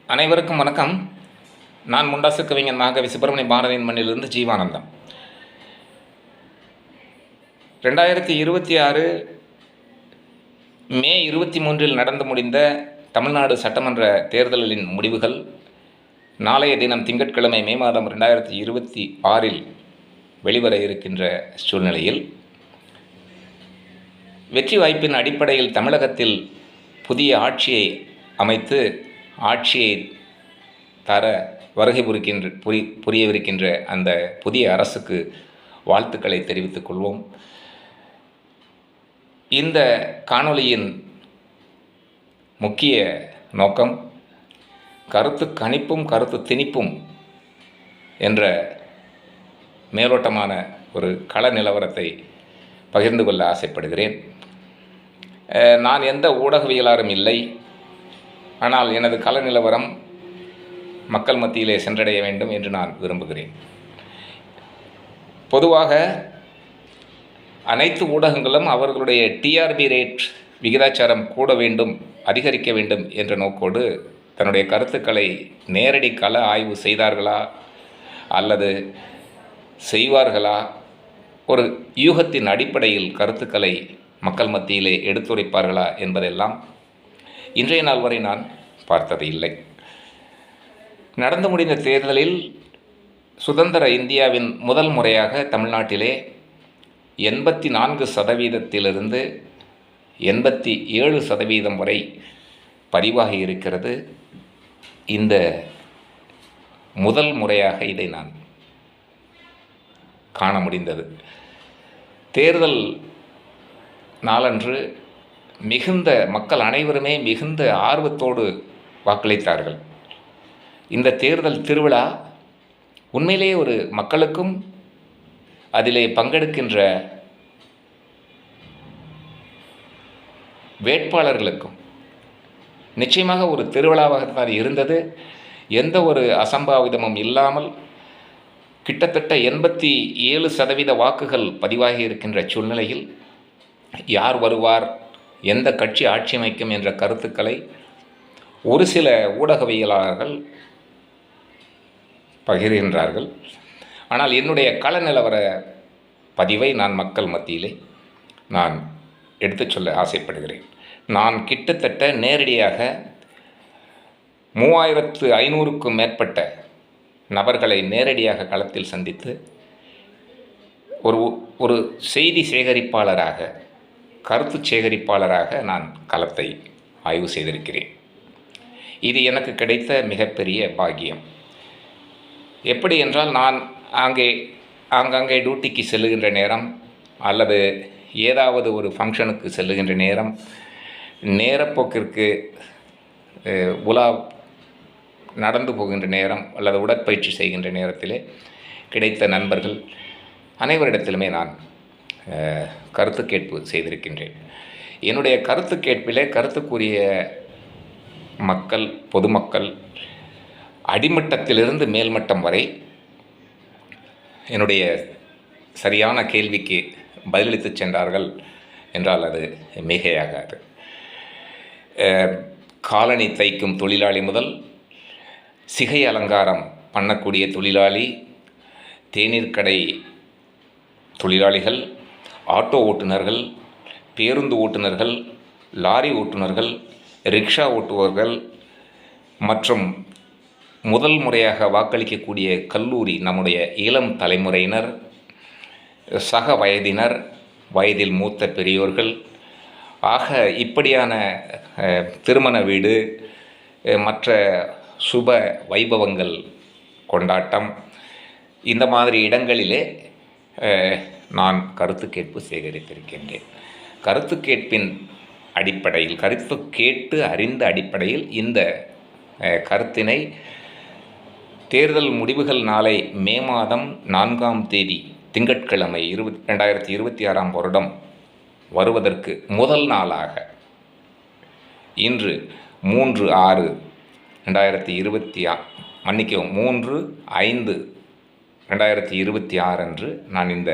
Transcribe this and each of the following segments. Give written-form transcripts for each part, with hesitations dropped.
அனைவருக்கும் வணக்கம். நான் முண்டாசு கவிஞன் மாகவி சுப்பிரமணிய பாரதியின் மண்ணிலிருந்து ஜீவானந்தம். 2026 மே 23 நடந்து முடிந்த தமிழ்நாடு சட்டமன்ற தேர்தலின் முடிவுகள் நாளைய தினம் திங்கட்கிழமை மே மாதம் 2026 வெளிவர இருக்கின்ற சூழ்நிலையில் வெற்றி வாய்ப்பின் அடிப்படையில் தமிழகத்தில் புதிய ஆட்சியை அமைத்து ஆட்சியை தர வருகை புரியவிருக்கின்ற அந்த புதிய அரசுக்கு வாழ்த்துக்களை தெரிவித்துக் கொள்வோம். இந்த காணொளியின் முக்கிய நோக்கம் கருத்து கணிப்பும் கருத்து திணிப்பும் என்ற மேலோட்டமான ஒரு கள நிலவரத்தை பகிர்ந்து கொள்ள ஆசைப்படுகிறேன். நான் எந்த ஊடகவியலாளரும் இல்லை. ஆனால் எனது கள நிலவரம் மக்கள் மத்தியிலே சென்றடைய வேண்டும் என்று நான் விரும்புகிறேன். பொதுவாக அனைத்து ஊடகங்களும் அவர்களுடைய டிஆர்பி ரேட் விகிதாச்சாரம் கூட வேண்டும், அதிகரிக்க வேண்டும் என்ற நோக்கோடு தன்னுடைய கருத்துக்களை நேரடி கள ஆய்வு செய்தார்களா அல்லது செய்வார்களா, ஒரு யூகத்தின் அடிப்படையில் கருத்துக்களை மக்கள் மத்தியிலே எடுத்துரைப்பார்களா என்பதெல்லாம் இன்றைய நாள் வரை நான் பார்த்தது இல்லை. நடந்து முடிந்த தேர்தலில் சுதந்திர இந்தியாவின் முதல் முறையாக தமிழ்நாட்டிலே 84% 87% வரை பதிவாகி இருக்கிறது. இந்த முதல் முறையாக இதை நான் காண முடிந்தது. தேர்தல் நாளன்று மிகுந்த மக்கள் அனைவருமே மிகுந்த ஆர்வத்தோடு வாக்களித்தார்கள். இந்த தேர்தல் திருவிழா உண்மையிலேயே ஒரு மக்களுக்கும் அதிலே பங்கெடுக்கின்ற வேட்பாளர்களுக்கும் நிச்சயமாக ஒரு திருவிழாவாகத்தான் இருந்தது. எந்த ஒரு அசம்பாவிதமும் இல்லாமல் கிட்டத்தட்ட 87% வாக்குகள் பதிவாகி இருக்கின்ற சூழ்நிலையில் யார் வருவார், எந்த கட்சி ஆட்சி அமைக்கும் என்ற கருத்துக்களை ஒரு சில ஊடகவியலாளர்கள் பகிர்கின்றார்கள். ஆனால் என்னுடைய கள நிலவர பதிவை நான் மக்கள் மத்தியிலே நான் எடுத்துச் சொல்ல ஆசைப்படுகிறேன். நான் கிட்டத்தட்ட நேரடியாக 3500க்கும் மேற்பட்ட நபர்களை நேரடியாக களத்தில் சந்தித்து ஒரு செய்தி சேகரிப்பாளராக, கருத்து சேகரிப்பாளராக நான் களத்தை ஆய்வு செய்திருக்கிறேன். இது எனக்கு கிடைத்த மிகப்பெரிய பாக்கியம். எப்படி என்றால், நான் ஆங்காங்கே டியூட்டிக்கு செல்லுகின்ற நேரம் அல்லது ஏதாவது ஒரு ஃபங்க்ஷனுக்கு செல்லுகின்ற நேரம், நேரப்போக்கிற்கு உலா நடந்து போகின்ற நேரம் அல்லது உடற்பயிற்சி செய்கின்ற நேரத்திலே கிடைத்த நண்பர்கள் அனைவரிடத்திலுமே நான் கருத்து கேட்பு செய்திருக்கின்றேன். என்னுடைய கருத்து கேட்பிலே கருத்துக்குரிய மக்கள், பொதுமக்கள் அடிமட்டத்திலிருந்து மேல்மட்டம் வரை என்னுடைய சரியான கேள்விக்கு பதிலளித்து சென்றார்கள் என்றால் அது மிகையாகாது. காலணி தைக்கும் தொழிலாளி முதல் சிகை அலங்காரம் பண்ணக்கூடிய தொழிலாளி, தேநீர் கடை தொழிலாளிகள், ஆட்டோ ஓட்டுநர்கள், பேருந்து ஓட்டுநர்கள், லாரி ஓட்டுநர்கள், ரிக்ஷா ஓட்டுபவர்கள் மற்றும் முதல் முறையாக வாக்களிக்கக்கூடிய கல்லூரி நம்முடைய இளம் தலைமுறையினர், சக வயதினர், வயதில் மூத்த பெரியோர்கள், ஆக இப்படியான திருமண வீடு, மற்ற சுப வைபவங்கள், கொண்டாட்டம், இந்த மாதிரி இடங்களிலே நான் கருத்து கேட்பு சேகரித்திருக்கின்றேன். கருத்து கேட்பின் அடிப்படையில், கருத்து கேட்டு அறிந்த அடிப்படையில் இந்த கருத்தினை தேர்தல் முடிவுகள் நாளை மே மாதம் 4ஆம் தேதி திங்கட்கிழமை 2026 வருடம் வருவதற்கு முதல் நாளாக இன்று 3/5/2026 அன்று நான் இந்த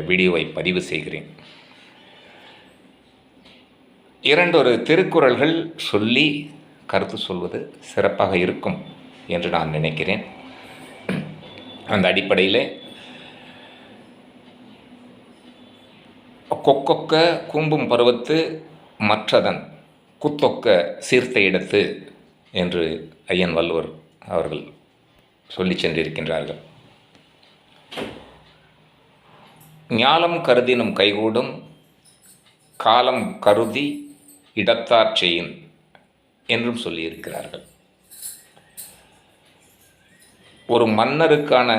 வீடியோவை பதிவு செய்கிறேன். இரண்டொரு திருக்குறள்கள் சொல்லி கருத்து சொல்வது சிறப்பாக இருக்கும் என்று நான் நினைக்கிறேன். அந்த அடிப்படையில் கொக்கொக்க கூம்பும் பருவத்து மற்றதன் குத்தொக்க சீர்த்த இடத்து என்று ஐயன் வள்ளுவர் அவர்கள் சொல்லி சென்றிருக்கின்றார்கள். ஞாலம் கருதினும் கைகூடும் காலம் கருதி இடத்தார் செய்யின் என்றும் சொல்லியிருக்கிறார்கள். ஒரு மன்னருக்கான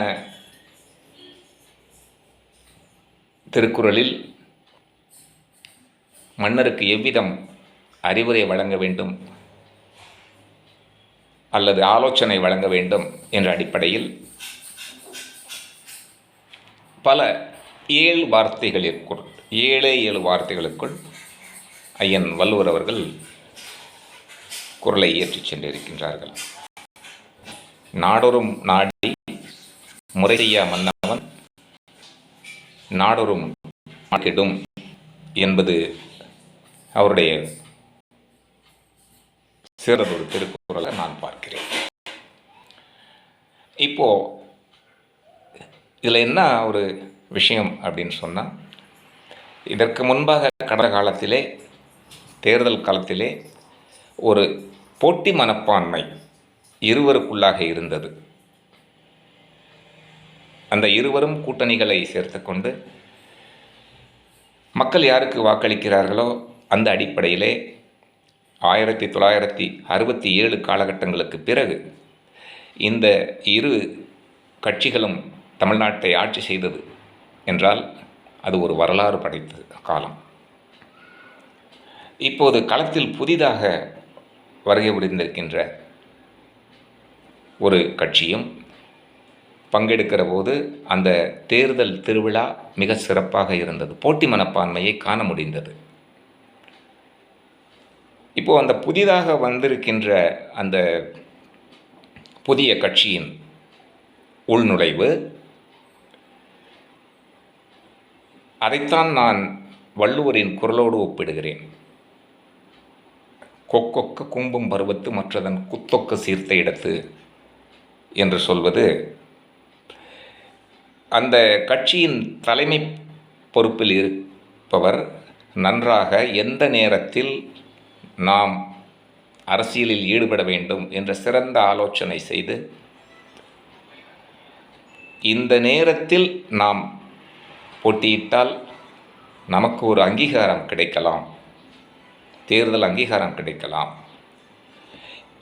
திருக்குறளில் மன்னருக்கு எவ்விதம் அறிவுரை வழங்க வேண்டும் அல்லது ஆலோசனை வழங்க வேண்டும் என்ற அடிப்படையில் பல 7 வார்த்தைகளுக்குள் ஐயன் வள்ளுவர் அவர்கள் குறளை இயற்றிச் சென்றிருக்கின்றார்கள். நாடொரும் நாடி முறை செய்யா மன்னவன் நாடொரும் கெடும் என்பது அவருடைய சிறந்தொரு திருக்குறளை நான் பார்க்கிறேன். இப்போ இதில் என்ன ஒரு விஷயம் அப்படின்னு சொன்னால், இதற்கு முன்பாக கடந்த காலத்திலே தேர்தல் காலத்திலே ஒரு போட்டி மனப்பான்மை இருவருக்குள்ளாக இருந்தது. அந்த இருவரும் கூட்டணிகளை சேர்த்து கொண்டு மக்கள் யாருக்கு வாக்களிக்கிறார்களோ அந்த அடிப்படையிலே 1967 காலகட்டங்களுக்கு பிறகு இந்த இரு கட்சிகளும் தமிழ்நாட்டை ஆட்சி செய்தது என்றால் அது ஒரு வரலாறு படைத்த காலம். இப்போது களத்தில் புதிதாக வருகை புரிந்திருக்கின்ற ஒரு கட்சியும் பங்கெடுக்கிற போது அந்த தேர்தல் திருவிழா மிக சிறப்பாக இருந்தது. போட்டி மனப்பான்மையை காண முடிந்தது. இப்போது அந்த புதிதாக வந்திருக்கின்ற அந்த புதிய கட்சியின் உள்நுழைவு, அதைத்தான் நான் வள்ளுவரின் குறளோடு ஒப்பிடுகிறேன். கொக்கொக்க கூம்பும் பருவத்து மற்றதன் குத்தொக்க சீர்த்த இடத்து என்று சொல்வது, அந்த கட்சியின் தலைமை பொறுப்பில் இருப்பவர் நன்றாக எந்த நேரத்தில் நாம் அரசியலில் ஈடுபட வேண்டும் என்ற சிறந்த ஆலோசனை செய்து, இந்த நேரத்தில் நாம் போட்டியிட்டால் நமக்கு ஒரு அங்கீகாரம் கிடைக்கலாம், தேர்தல் அங்கீகாரம் கிடைக்கலாம்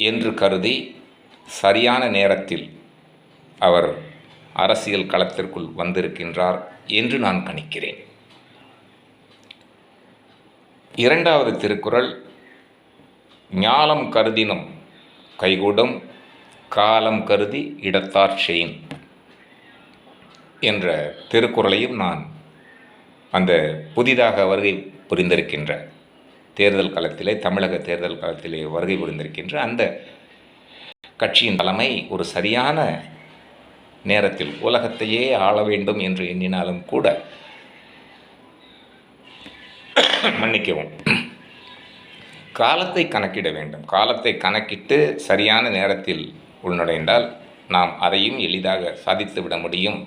என்று கருதி சரியான நேரத்தில் அவர் அரசியல் களத்திற்குள் வந்திருக்கின்றார் என்று நான் கணிக்கிறேன். இரண்டாவது திருக்குறள், ஞாலம் கருதினும் கைகூடும் காலம் கருதி இடத்தார் செயின் என்ற திருக்குறளையும் நான் அந்த புதிதாக வருகை புரிந்திருக்கின்ற தேர்தல் களத்திலே, தமிழக தேர்தல் களத்திலே வருகை புரிந்திருக்கின்ற அந்த கட்சியின் தலைமை ஒரு சரியான நேரத்தில் உலகத்தையே ஆள வேண்டும் என்று எண்ணினாலும் கூட, மன்னிக்கவும், காலத்தை கணக்கிட வேண்டும். காலத்தை கணக்கிட்டு சரியான நேரத்தில் உள்நுழைந்தால் நாம் அதையும் எளிதாக சாதித்துவிட முடியும்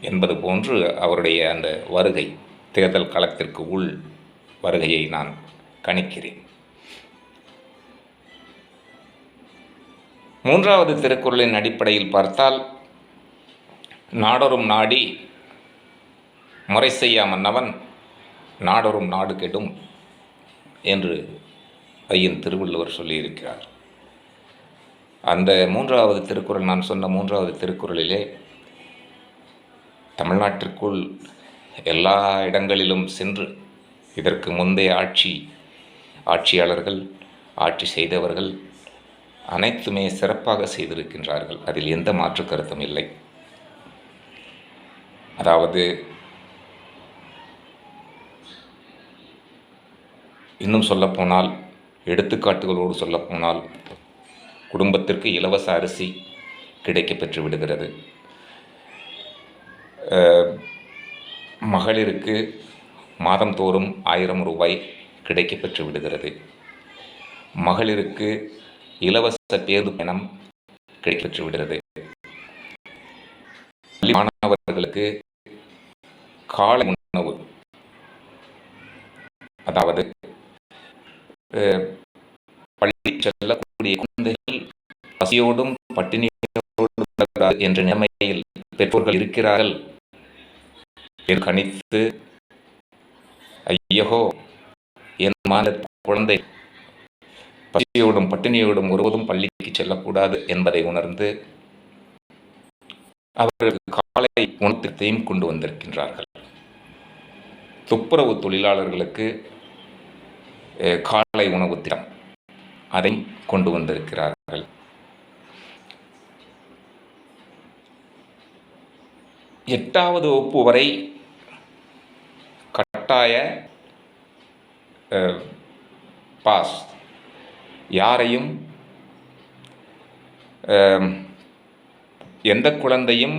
என்பது போன்று அவருடைய அந்த வருகை, தேர்தல் களத்திற்கு உள் வருகையை நான் கணிக்கிறேன். மூன்றாவது திருக்குறளின் அடிப்படையில் பார்த்தால், நாடொரும் நாடி முறை செய்யா மன்னவன் நாடொரும் நாடு கெடும் என்று ஐயன் திருவள்ளுவர் சொல்லியிருக்கிறார். அந்த மூன்றாவது திருக்குறள், நான் சொன்ன மூன்றாவது திருக்குறளிலே தமிழ்நாட்டிற்குள் எல்லா இடங்களிலும் சென்று இதற்கு முந்தைய ஆட்சியாளர்கள், ஆட்சி செய்தவர்கள் அனைத்துமே சிறப்பாக செய்திருக்கின்றார்கள். அதில் எந்த மாற்று கருத்தும் இல்லை. அதாவது இன்னும் சொல்லப்போனால், எடுத்துக்காட்டுகளோடு சொல்லப்போனால், குடும்பத்திற்கு இலவச அரிசி கிடைக்கப் பெற்று விடுகிறது. மகளிருக்கு மாதந்தோறும் 1000 ரூபாய் கிடைக்கப் பெற்று விடுகிறது. மகளிருக்கு இலவச பேருந்து பயணம் கிடைக்கப்பெற்று விடுகிறது. மாணவர்களுக்கு காலை உணவு, அதாவது பள்ளி செல்லக்கூடிய குழந்தைகள் பசியோடும் பட்டினியோடும் என்ற நிலைமையில் பெற்றோர்கள் இருக்கிறார்கள் என்று கணித்து, ஐயோ என் மாநில குழந்தை பசியோடும் பட்டினியோடும் ஒருவதும் பள்ளிக்கு செல்லக்கூடாது என்பதை உணர்ந்து அவர்களுக்கு காலை உணவத்தையும் கொண்டு வந்திருக்கின்றார்கள். துப்புரவு தொழிலாளர்களுக்கு காலை உணவு திட்டம் அதை கொண்டு வந்திருக்கிறார்கள். எட்டாவது வகுப்பு வரை கட்டாய பாஸ், யாரையும் எந்த குழந்தையும்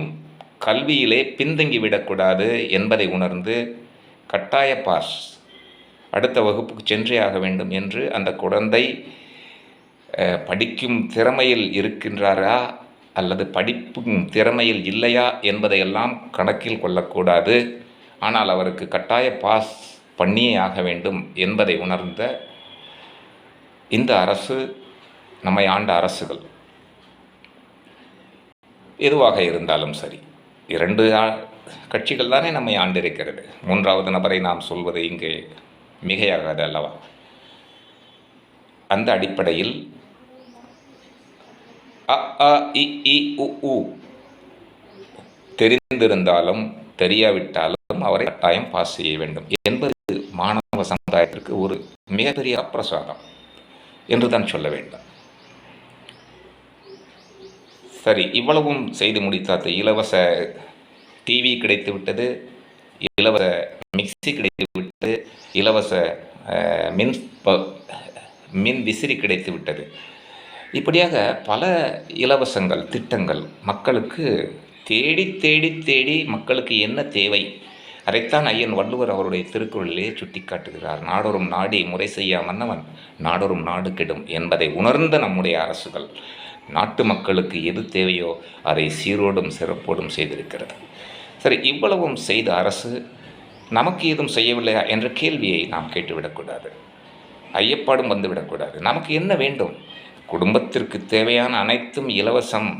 கல்வியிலே பின்தங்கிவிடக்கூடாது என்பதை உணர்ந்து கட்டாய பாஸ், அடுத்த வகுப்புக்கு சென்றே ஆக வேண்டும் என்று அந்த குழந்தை படிக்கும் திறமையில் இருக்கின்றாரா அல்லது படிப்பும் திறமையில் இல்லையா என்பதையெல்லாம் கணக்கில் கொள்ளக்கூடாது. ஆனால் அவருக்கு கட்டாய பாஸ் பண்ணியே ஆக வேண்டும் என்பதை உணர்ந்த இந்த அரசு, நம்மை ஆண்ட அரசுகள் எதுவாக இருந்தாலும் சரி, 2 கட்சிகள் தானே நம்மை ஆண்டிருக்கிறது. 3வது நபரை நாம் சொல்வது இங்கே மிகையாகாது அல்லவா? அந்த அடிப்படையில் அ ஆ இ ஈ உ ஊ தெரிந்திருந்தாலும் தெரியாவிட்டாலும் அவரை கட்டாயம் பாஸ் செய்ய வேண்டும் என்பது மாணவ சமுதாயத்திற்கு ஒரு மிகப்பெரிய அப்பிரசாதம் என்று தான் சொல்ல வேண்டும். சரி, இவ்வளவும் செய்து முடித்தாத்து. இலவச டிவி கிடைத்து விட்டது, இலவச மிக்சி கிடைத்து விட்டது, இலவச மின் விசிறி கிடைத்து விட்டது. இப்படியாக பல இலவசங்கள், திட்டங்கள் மக்களுக்கு தேடி தேடி தேடி மக்களுக்கு என்ன தேவை, அதைத்தான் ஐயன் வள்ளுவர் அவருடைய திருக்குறளிலே சுட்டி காட்டுகிறார். நாடொரும் நாடி முறை செய்யா மன்னவன் நாடொரும் நாடு கெடும் என்பதை உணர்ந்த நம்முடைய அரசுகள் நாட்டு மக்களுக்கு எது தேவையோ அதை சீரோடும் சிறப்போடும் செய்திருக்கிறது. சரி, இவ்வளவும் செய்த அரசு நமக்கு ஏதும் செய்யவில்லையா என்ற கேள்வியை நாம் கேட்டுவிடக்கூடாது, ஐயப்பாடும் வந்துவிடக்கூடாது. நமக்கு என்ன வேண்டும்? குடும்பத்திற்கு தேவையான அனைத்தும் இலவசம்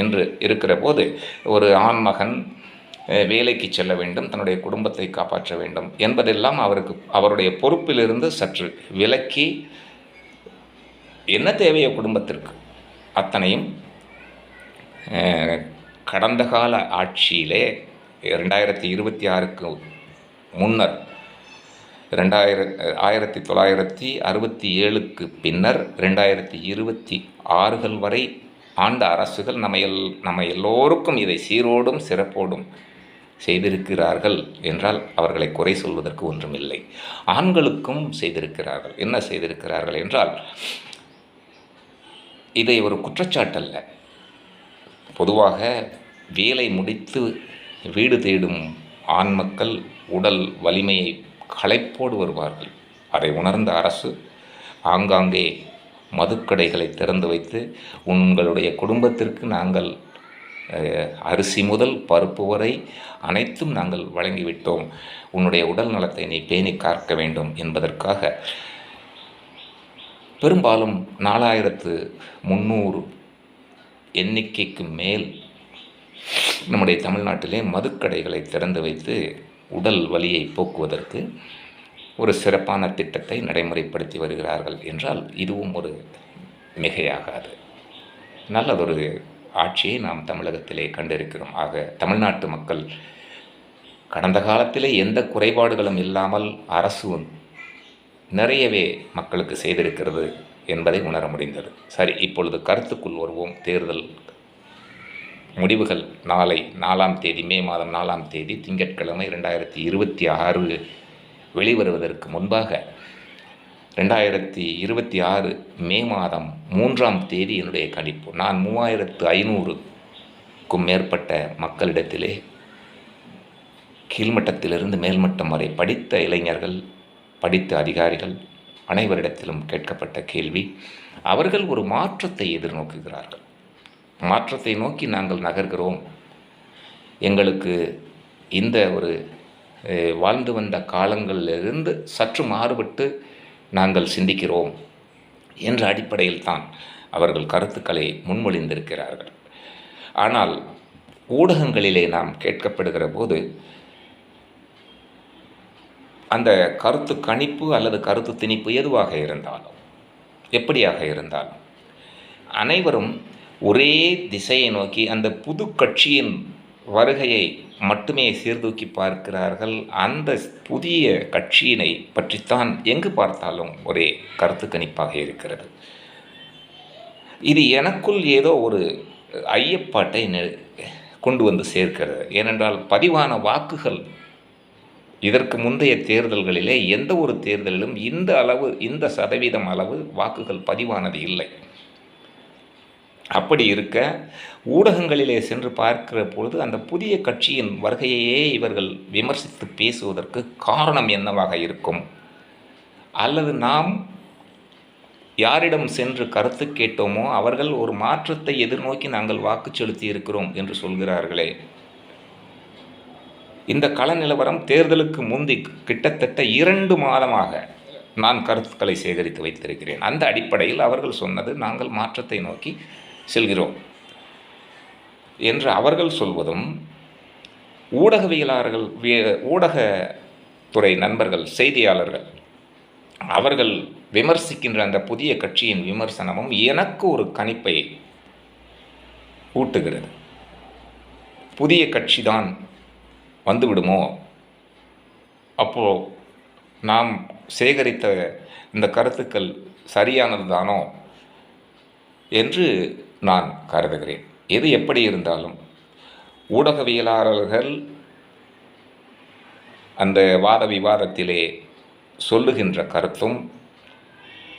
என்று இருக்கிற போது ஒரு ஆண்மகன் வேலைக்கு செல்ல வேண்டும், தன்னுடைய குடும்பத்தை காப்பாற்ற வேண்டும் என்பதெல்லாம் அவருடைய பொறுப்பிலிருந்து சற்று விலக்கி என்ன தேவையோ குடும்பத்திற்கு அத்தனையும் கடந்த கால ஆட்சியிலே 2026க்கு முன்னர் 1967க்கு பின்னர் 2026 வரை ஆண்ட அரசுகள் நம்ம எல்லோருக்கும் இதை சீரோடும் சிறப்போடும் செய்திருக்கிறார்கள் என்றால் அவர்களை குறை சொல்வதற்கு ஒன்றுமில்லை. ஆண்களுக்கும் செய்திருக்கிறார்கள். என்ன செய்திருக்கிறார்கள் என்றால், இதை ஒரு குற்றச்சாட்டல்ல, பொதுவாக வேலை முடித்து வீடு தேடும் ஆண் மக்கள் உடல் வலிமையை களைப்போடு வருவார்கள். அதை உணர்ந்த அரசு ஆங்காங்கே மதுக்கடைகளை திறந்து வைத்து, உங்களுடைய குடும்பத்திற்கு நாங்கள் அரிசி முதல் பருப்பு வரை அனைத்தும் நாங்கள் வழங்கிவிட்டோம், உன்னுடைய உடல் நலத்தை நீ பேணி காக்க வேண்டும் என்பதற்காக பெரும்பாலும் 4300 எண்ணிக்கைக்கு மேல் நம்முடைய தமிழ்நாட்டிலே மதுக்கடைகளை திறந்து வைத்து உடல் வலியை போக்குவதற்கு ஒரு சிறப்பான திட்டத்தை நடைமுறைப்படுத்தி வருகிறார்கள் என்றால் இதுவும் ஒரு மிகையாகாது. நல்லதொரு ஆட்சியை நாம் தமிழகத்திலே கண்டிருக்கிறோம். ஆக தமிழ்நாட்டு மக்கள் கடந்த காலத்திலே எந்த குறைபாடுகளும் இல்லாமல் அரசு நிறையவே மக்களுக்கு செய்திருக்கிறது என்பதை உணர முடிந்தது. சரி, இப்பொழுது கருத்துக்குள் வருவோம். தேர்தல் முடிவுகள் நாளை 4ஆம் தேதி, மே மாதம் 4ஆம் தேதி திங்கட்கிழமை 2026 வெளிவருவதற்கு முன்பாக 2026 மே மாதம் 3ஆம் தேதி என்னுடைய கணிப்பு. நான் 3500க்கும் மேற்பட்ட மக்களிடத்திலே கீழ்மட்டத்திலிருந்து மேல்மட்டம் வரை படித்த இளைஞர்கள், படித்த அதிகாரிகள், அனைவரிடத்திலும் கேட்கப்பட்ட கேள்வி. அவர்கள் ஒரு மாற்றத்தை எதிர்நோக்குகிறார்கள். மாற்றத்தை நோக்கி நாங்கள் நகர்கிறோம், எங்களுக்கு இந்த ஒரு வாழ்ந்து வந்த காலங்களிலிருந்து சற்று மாறுபட்டு நாங்கள் சிந்திக்கிறோம் என்ற அடிப்படையில் தான் அவர்கள் கருத்துக்களை முன்மொழிந்திருக்கிறார்கள். ஆனால் ஊடகங்களிலே நாம் கேட்கப்படுகிற போது அந்த கருத்து கணிப்பு அல்லது கருத்து திணிப்பு எதுவாக இருந்தாலும், எப்படியாக இருந்தாலும், அனைவரும் ஒரே திசையை நோக்கி அந்த புது கட்சியின் வருகையை மட்டுமே சீர்தூக்கி பார்க்கிறார்கள். அந்த புதிய கட்சியினை பற்றித்தான் எங்கு பார்த்தாலும் ஒரே கருத்து கணிப்பாக இருக்கிறது. இது எனக்குள் ஏதோ ஒரு ஐயப்பாட்டை கொண்டு வந்து சேர்க்கிறது. ஏனென்றால் பதிவான வாக்குகள் இதற்கு முந்தைய தேர்தல்களிலே எந்த ஒரு தேர்தலிலும் இந்த சதவீதம் அளவு வாக்குகள் பதிவானது இல்லை. அப்படி இருக்க ஊடகங்களிலே சென்று பார்க்கிற பொழுது அந்த புதிய கட்சியின் வருகையையே இவர்கள் விமர்சித்து பேசுவதற்கு காரணம் என்னவாக இருக்கும்? அல்லது நாம் யாரிடம் சென்று கருத்து கேட்டோமோ அவர்கள் ஒரு மாற்றத்தை எதிர்நோக்கி நாங்கள் வாக்கு செலுத்தி இருக்கிறோம் என்று சொல்கிறார்களே. இந்த கள நிலவரம் தேர்தலுக்கு முந்தி கிட்டத்தட்ட 2 மாதமாக நான் கருத்துக்களை சேகரித்து வைத்திருக்கிறேன். அந்த அடிப்படையில் அவர்கள் சொன்னது நாங்கள் மாற்றத்தை நோக்கி செல்கிறோம் என்று அவர்கள் சொல்வதும், ஊடகவியலாளர்கள், ஊடகத்துறை நண்பர்கள், செய்தியாளர்கள் அவர்கள் விமர்சிக்கின்ற அந்த புதிய கட்சியின் விமர்சனமும் எனக்கு ஒரு கணிப்பை ஊட்டுகிறது. புதிய கட்சி தான் வந்துவிடுமோ, அப்போது நாம் சேகரித்த இந்த கருத்துக்கள் சரியானது தானோ என்று நான் கருதுகிறேன். எது எப்படி இருந்தாலும் ஊடகவியலாளர்கள் அந்த வாத விவாதத்திலே சொல்லுகின்ற கருத்தும்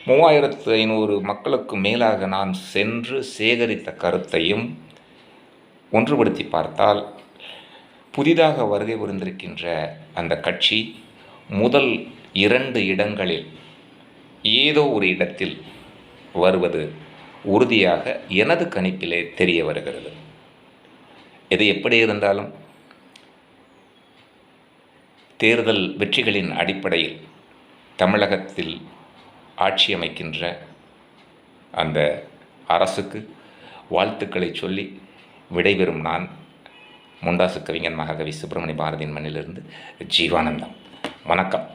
3500 மக்களுக்கு மேலாக நான் சென்று சேகரித்த கருத்தையும் ஒன்றுபடுத்தி பார்த்தால் புதிதாக வருகை புரிந்திருக்கின்ற அந்த கட்சி முதல் 2 இடங்களில் ஏதோ ஒரு இடத்தில் வருவது உறுதியாக எனது கணிப்பிலே தெரிய வருகிறது. எது எப்படி இருந்தாலும் தேர்தல் வெற்றிகளின் அடிப்படையில் தமிழகத்தில் ஆட்சி அமைக்கின்ற அந்த அரசுக்கு வாழ்த்துக்களை சொல்லி விடைபெறும் நான் முண்டாசு கவிஞன் மகாகவி சுப்பிரமணிய பாரதியின் மண்ணிலிருந்து ஜீவானந்தம். வணக்கம்.